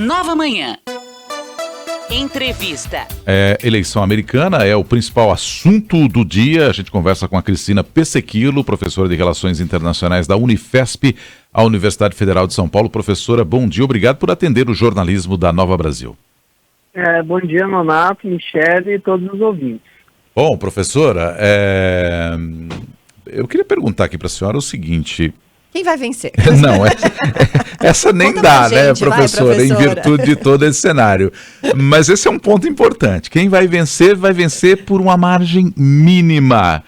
Nova Manhã. Entrevista. Eleição americana é o principal assunto do dia. A gente conversa com a Cristina Pessequilo, professora de Relações Internacionais da Unifesp, a Universidade Federal de São Paulo. Professora, bom dia, obrigado por atender o jornalismo da Nova Brasil. Bom dia, Nonato, Michele e todos os ouvintes. Bom, professora, eu queria perguntar aqui para a senhora o seguinte... Quem vai vencer? Não, essa nem dá, né, professora, em virtude de todo esse cenário. Mas esse é um ponto importante. Quem vai vencer por uma margem mínima.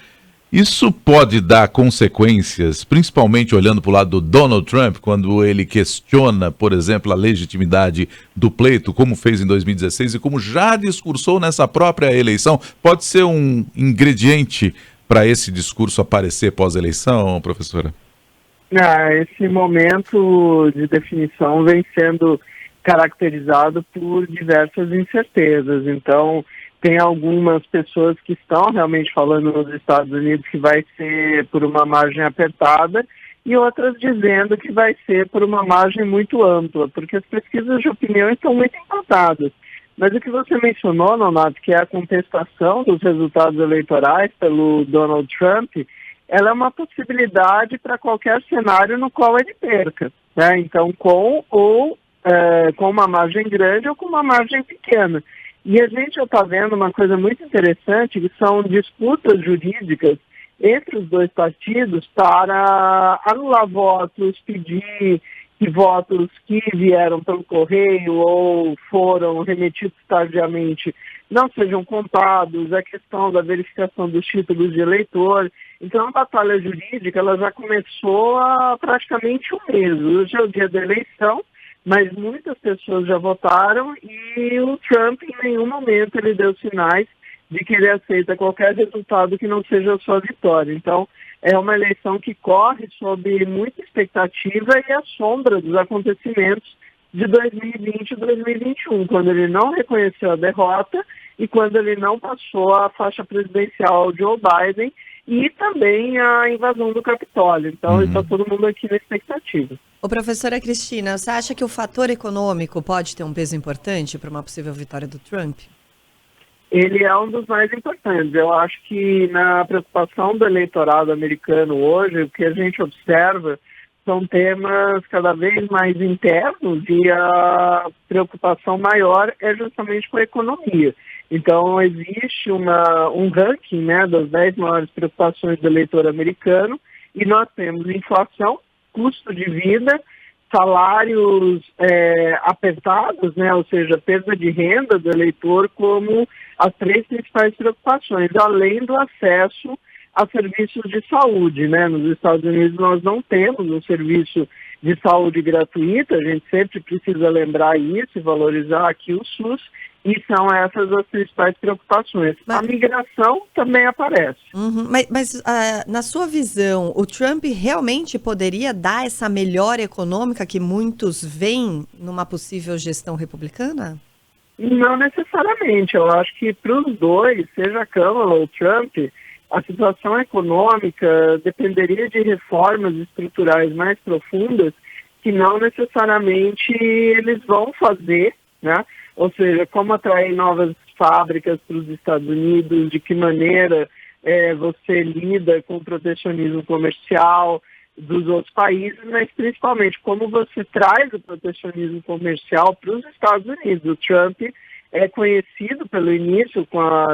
Isso pode dar consequências, principalmente olhando para o lado do Donald Trump, quando ele questiona, por exemplo, a legitimidade do pleito, como fez em 2016 e como já discursou nessa própria eleição. Pode ser um ingrediente para esse discurso aparecer pós-eleição, professora? Esse momento de definição vem sendo caracterizado por diversas incertezas. Então, tem algumas pessoas que estão realmente falando nos Estados Unidos que vai ser por uma margem apertada e outras dizendo que vai ser por uma margem muito ampla, porque as pesquisas de opinião estão muito empatadas. Mas o que você mencionou, Nonato, que é a contestação dos resultados eleitorais pelo Donald Trump, ela é uma possibilidade para qualquer cenário no qual ele perca, né? Então, com uma margem grande ou com uma margem pequena. E a gente já está vendo uma coisa muito interessante, que são disputas jurídicas entre os dois partidos para anular votos, pedir que votos que vieram pelo correio ou foram remetidos tardiamente não sejam contados, a questão da verificação dos títulos de eleitor. Então, a batalha jurídica ela já começou há praticamente um mês. Hoje é o dia da eleição, mas muitas pessoas já votaram e o Trump, em nenhum momento, ele deu sinais de que ele aceita qualquer resultado que não seja a sua vitória. Então, é uma eleição que corre sob muita expectativa e à sombra dos acontecimentos de 2020 e 2021, quando ele não reconheceu a derrota e quando ele não passou a faixa presidencial ao Joe Biden e também a invasão do Capitólio. Então, está todo mundo aqui na expectativa. Ô, professora Cristina, você acha que o fator econômico pode ter um peso importante para uma possível vitória do Trump? Ele é um dos mais importantes. Eu acho que na preocupação do eleitorado americano hoje, o que a gente observa são temas cada vez mais internos e a preocupação maior é justamente com a economia. Então, existe um ranking, né, das 10 maiores preocupações do eleitor americano e nós temos inflação, custo de vida, salários apertados, né, ou seja, perda de renda do eleitor como as 3 principais preocupações, além do acesso a serviços de saúde, né? Nos Estados Unidos nós não temos um serviço de saúde gratuito, a gente sempre precisa lembrar isso e valorizar aqui o SUS, e são essas as principais preocupações. A migração também aparece. Mas na sua visão, o Trump realmente poderia dar essa melhora econômica que muitos veem numa possível gestão republicana? Não necessariamente. Eu acho que para os dois, seja a Câmara ou o Trump, a situação econômica dependeria de reformas estruturais mais profundas que não necessariamente eles vão fazer, né? Ou seja, como atrair novas fábricas para os Estados Unidos, de que maneira você lida com o protecionismo comercial dos outros países, mas principalmente como você traz o protecionismo comercial para os Estados Unidos. O Trump é conhecido pelo início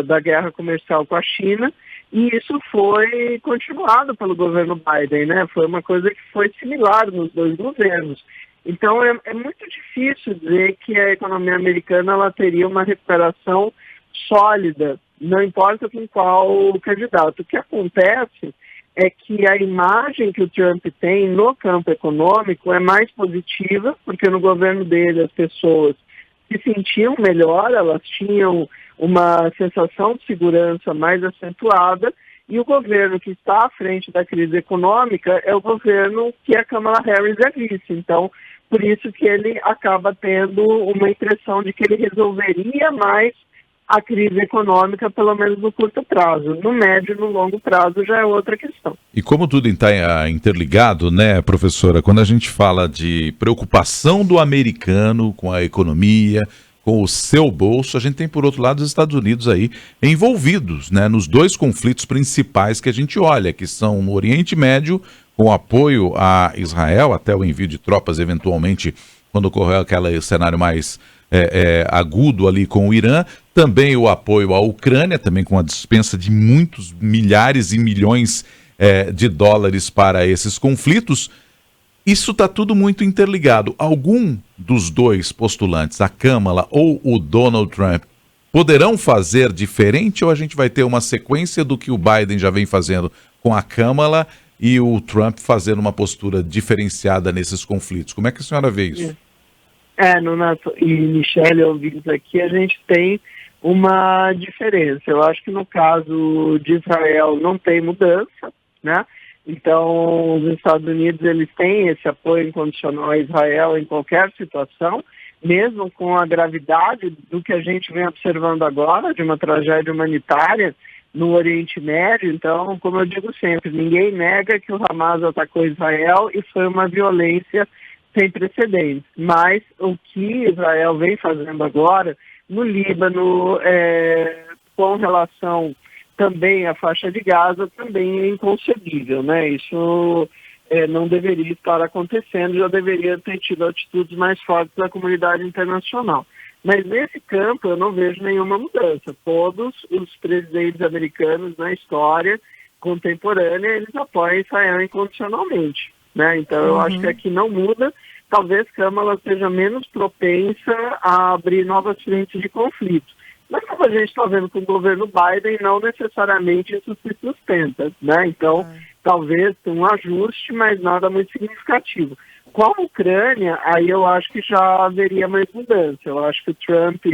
da guerra comercial com a China, e isso foi continuado pelo governo Biden, né? Foi uma coisa que foi similar nos dois governos. Então, é muito difícil dizer que a economia americana ela teria uma recuperação sólida, não importa com qual candidato. O que acontece é que a imagem que o Trump tem no campo econômico é mais positiva, porque no governo dele as pessoas se sentiam melhor, elas tinham uma sensação de segurança mais acentuada, e o governo que está à frente da crise econômica é o governo que a Kamala Harris é vice. Então, por isso que ele acaba tendo uma impressão de que ele resolveria mais a crise econômica, pelo menos no curto prazo. No médio e no longo prazo já é outra questão. E como tudo está interligado, né, professora, quando a gente fala de preocupação do americano com a economia, com o seu bolso, a gente tem, por outro lado, os Estados Unidos aí envolvidos, né, nos dois conflitos principais que a gente olha, que são no Oriente Médio, com apoio a Israel, até o envio de tropas, eventualmente, quando ocorreu aquele cenário mais agudo ali com o Irã, também o apoio à Ucrânia, também com a dispensa de muitos milhares e milhões de dólares para esses conflitos. Isso está tudo muito interligado. Algum dos dois postulantes, a Kamala ou o Donald Trump, poderão fazer diferente, ou a gente vai ter uma sequência do que o Biden já vem fazendo com a Kamala e o Trump fazendo uma postura diferenciada nesses conflitos? Como é que a senhora vê isso? Nonato e Michele, ouvintes aqui, a gente tem uma diferença. Eu acho que no caso de Israel não tem mudança, né? Então, os Estados Unidos, eles têm esse apoio incondicional a Israel em qualquer situação, mesmo com a gravidade do que a gente vem observando agora, de uma tragédia humanitária no Oriente Médio. Então, como eu digo sempre, ninguém nega que o Hamas atacou Israel e foi uma violência sem precedentes. Mas o que Israel vem fazendo agora no Líbano, com relação também à faixa de Gaza, também é inconcebível, né? Isso não deveria estar acontecendo, já deveria ter tido atitudes mais fortes da comunidade internacional. Mas nesse campo eu não vejo nenhuma mudança. Todos os presidentes americanos na história contemporânea, eles apoiam Israel incondicionalmente, né? Então eu acho que aqui não muda. Talvez Kamala seja menos propensa a abrir novas frentes de conflito. Mas como a gente está vendo com o governo Biden, não necessariamente isso se sustenta, né? Então, talvez um ajuste, mas nada muito significativo. Com a Ucrânia, aí eu acho que já haveria mais mudança. Eu acho que o Trump,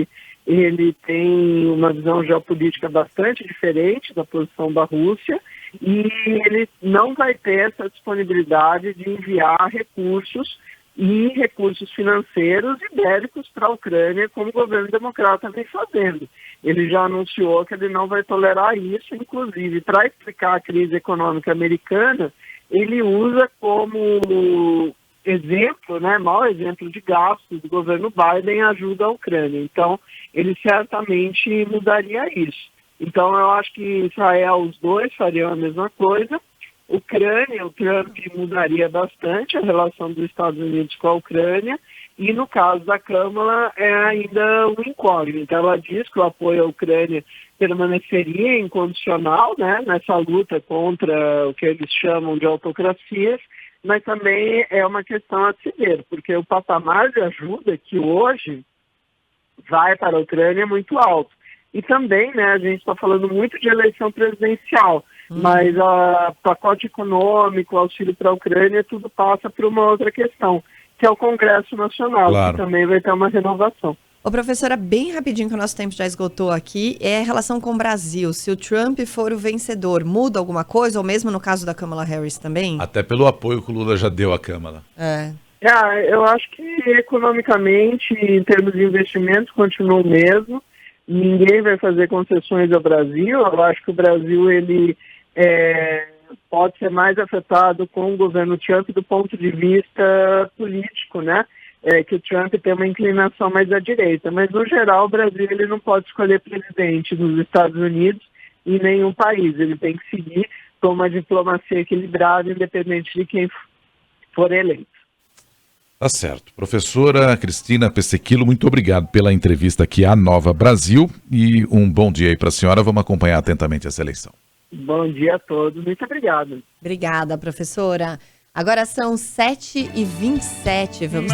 ele tem uma visão geopolítica bastante diferente da posição da Rússia e ele não vai ter essa disponibilidade de enviar recursos financeiros e bélicos para a Ucrânia, como o governo democrata vem fazendo. Ele já anunciou que ele não vai tolerar isso, inclusive, para explicar a crise econômica americana, ele usa como exemplo, né, mau exemplo de gastos do governo Biden a ajuda à Ucrânia. Então, ele certamente mudaria isso. Então, eu acho que Israel, os dois fariam a mesma coisa. Ucrânia, o Trump mudaria bastante a relação dos Estados Unidos com a Ucrânia, e no caso da Kamala é ainda um incógnito. Então ela diz que o apoio à Ucrânia permaneceria incondicional, né, nessa luta contra o que eles chamam de autocracias, mas também é uma questão a se ver, porque o patamar de ajuda que hoje vai para a Ucrânia é muito alto. E também, né, a gente está falando muito de eleição presidencial, mas o pacote econômico, o auxílio para a Ucrânia, tudo passa por uma outra questão, que é o Congresso Nacional, que também vai ter uma renovação. Ô, professora, bem rapidinho, que o nosso tempo já esgotou aqui, é a relação com o Brasil. Se o Trump for o vencedor, muda alguma coisa? Ou mesmo no caso da Kamala Harris também? Até pelo apoio que o Lula já deu à Kamala. Eu acho que economicamente, em termos de investimentos, continua o mesmo. Ninguém vai fazer concessões ao Brasil. Eu acho que o Brasil, ele pode ser mais afetado com o governo Trump do ponto de vista político, né? Que o Trump tem uma inclinação mais à direita. Mas, no geral, o Brasil, ele não pode escolher presidente nos Estados Unidos em nenhum país. Ele tem que seguir com uma diplomacia equilibrada, independente de quem for eleito. Tá certo. Professora Cristina Pessequilo, muito obrigado pela entrevista aqui à Nova Brasil e um bom dia aí para a senhora. Vamos acompanhar atentamente essa eleição. Bom dia a todos. Muito obrigado. Obrigada, professora. Agora são 7h27. Vamos